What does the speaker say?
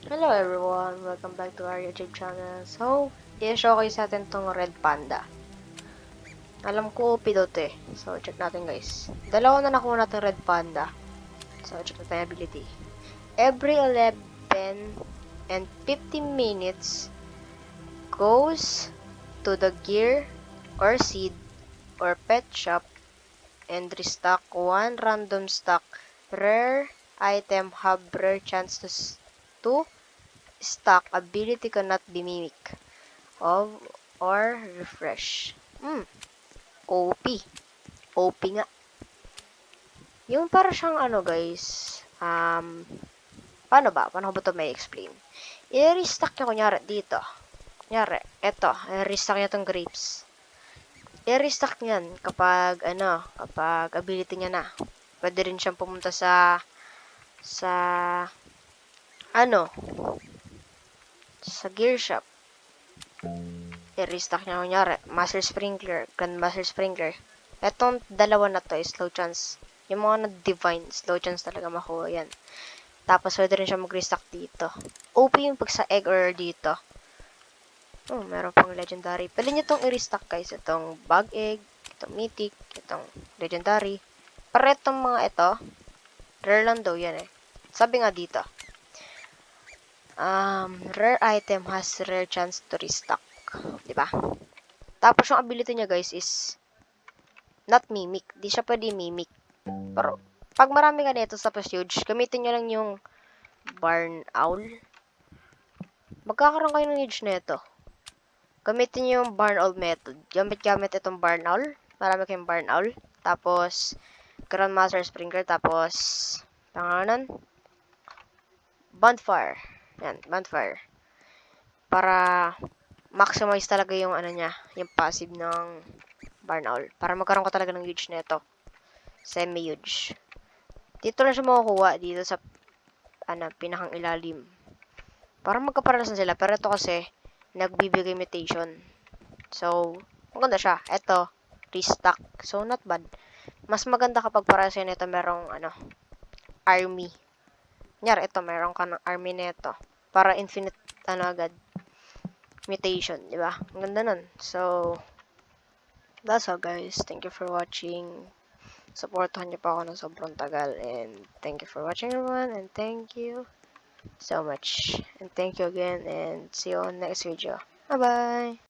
Hello everyone! Welcome back to our YouTube channel. So, i-showcase natin tong Red Panda. Alam ko OP daw to eh. So, check natin guys. Dalawa na nakuha natin Red Panda. So, check natin ability. Every 11 and 15 minutes goes to the gear or seed or pet shop and restock one random stock rare item have rare chance to stock ability cannot be mimic of or refresh. OP. OP nga. Yung para siyang ano guys, paano ba? Paano ko ba ito may explain? I-restock niya kunyari dito. Kunyari, eto, i-restock niya itong grapes. I-restock niyan kapag kapag ability niya na. Pwede rin siyang pumunta sa ano, sa gear shop. I-restock niya kunyari, Master Sprinkler, Grandmaster Sprinkler. Etong dalawa na to is slow chance. Yung mga na-divine, slow chance talaga makuha yan. Tapos, pwede rin siya mag-restock dito. OP yung pag sa egg or dito. Oh, meron pang legendary. Pwede nyo itong i-restock guys. Itong bug egg, itong mythic, itong legendary. Para itong mga ito, rare lang daw yan eh. Sabi nga dito, rare item has rare chance to restock. Diba? Tapos yung ability niya guys is not mimic. Di siya pwede mimic. Pero pag marami ka nito sa huge, gamitin nyo lang yung barn owl. Magkakaroon kayo ng huge nito. Gamitin nyo yung barn owl method. Gamit itong barn owl. Marami kayong barn owl. Tapos Grandmaster Sprinkler. Tapos pangalan bonfire. Yan, bonfire. Para maximize talaga yung ano niya, yung passive ng barn owl. Para magkaroon ka talaga ng huge nito. Semi-huge. Dito lang siya makukuha. Dito sa pinakang ilalim. Para magkaparalasan sila. Pero ito kasi, nagbibigay mutation. So, maganda siya. Ito, restock. So, not bad. Mas maganda kapag para sa nito merong, army. Kunyari, ito, meron ka ng army nito. Para infinite, agad, mutation, di ba? Ang ganda nun. So, that's all guys. Thank you for watching. Supportahan niyo pa ako ng sobrang tagal. And thank you for watching everyone. And thank you so much. And thank you again. And see you on next video. Bye-bye!